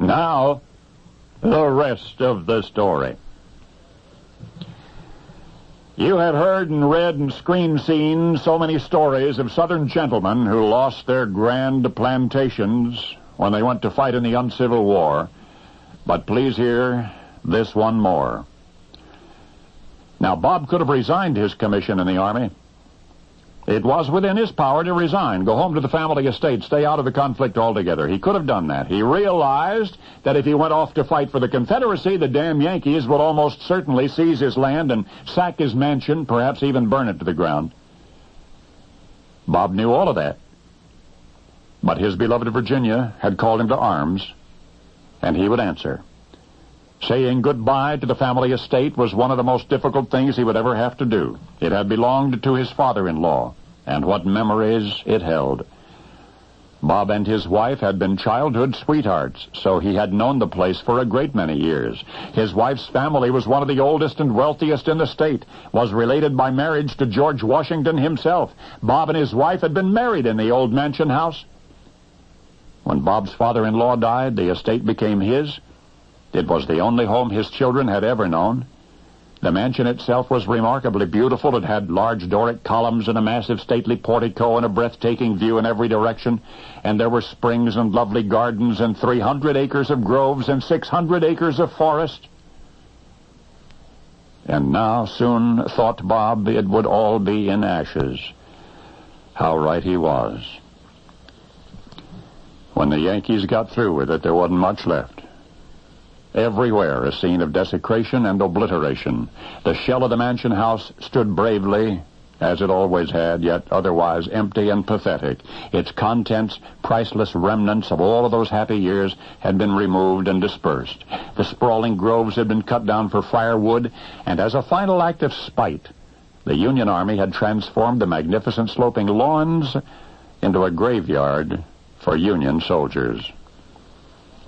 Now, the rest of the story. You have heard and read and screen seen so many stories of Southern gentlemen who lost their grand plantations when they went to fight in the uncivil war. But please hear this one more. Now, Bob could have resigned his commission in the Army. It was within his power to resign, go home to the family estate, stay out of the conflict altogether. He could have done that. He realized that if he went off to fight for the Confederacy, the damn Yankees would almost certainly seize his land and sack his mansion, perhaps even burn it to the ground. Bob knew all of that. But his beloved Virginia had called him to arms, and he would answer. Saying goodbye to the family estate was one of the most difficult things he would ever have to do. It had belonged to his father-in-law, and what memories it held. Bob and his wife had been childhood sweethearts, so he had known the place for a great many years. His wife's family was one of the oldest and wealthiest in the state, was related by marriage to George Washington himself. Bob and his wife had been married in the old mansion house. When Bob's father-in-law died, the estate became his. It was the only home his children had ever known. The mansion itself was remarkably beautiful. It had large Doric columns and a massive stately portico and a breathtaking view in every direction. And there were springs and lovely gardens and 300 acres of groves and 600 acres of forest. And now, soon, thought Bob, it would all be in ashes. How right he was. When the Yankees got through with it, there wasn't much left. Everywhere a scene of desecration and obliteration. The shell of the mansion house stood bravely, as it always had, yet otherwise empty and pathetic. Its contents, priceless remnants of all of those happy years, had been removed and dispersed. The sprawling groves had been cut down for firewood, and as a final act of spite, the Union Army had transformed the magnificent sloping lawns into a graveyard for Union soldiers.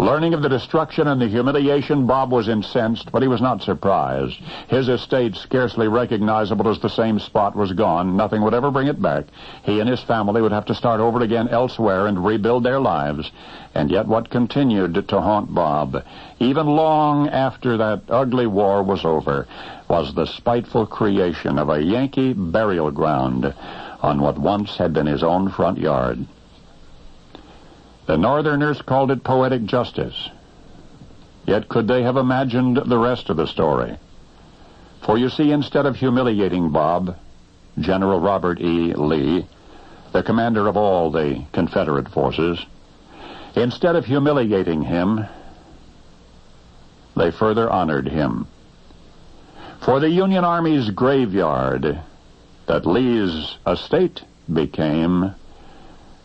Learning of the destruction and the humiliation, Bob was incensed, but he was not surprised. His estate, scarcely recognizable as the same spot, was gone. Nothing would ever bring it back. He and his family would have to start over again elsewhere and rebuild their lives. And yet what continued to haunt Bob, even long after that ugly war was over, was the spiteful creation of a Yankee burial ground on what once had been his own front yard. The Northerners called it poetic justice. Yet could they have imagined the rest of the story? For you see, instead of humiliating Bob, General Robert E. Lee, the commander of all the Confederate forces, instead of humiliating him, they further honored him. For the Union Army's graveyard that Lee's estate became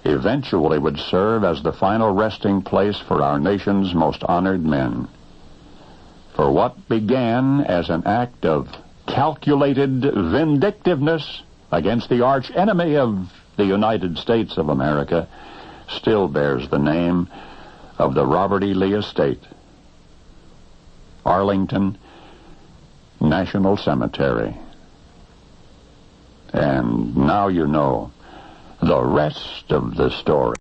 eventually would serve as the final resting place for our nation's most honored men. For what began as an act of calculated vindictiveness against the arch enemy of the United States of America still bears the name of the Robert E. Lee Estate, Arlington National Cemetery. And now you know the rest of the story.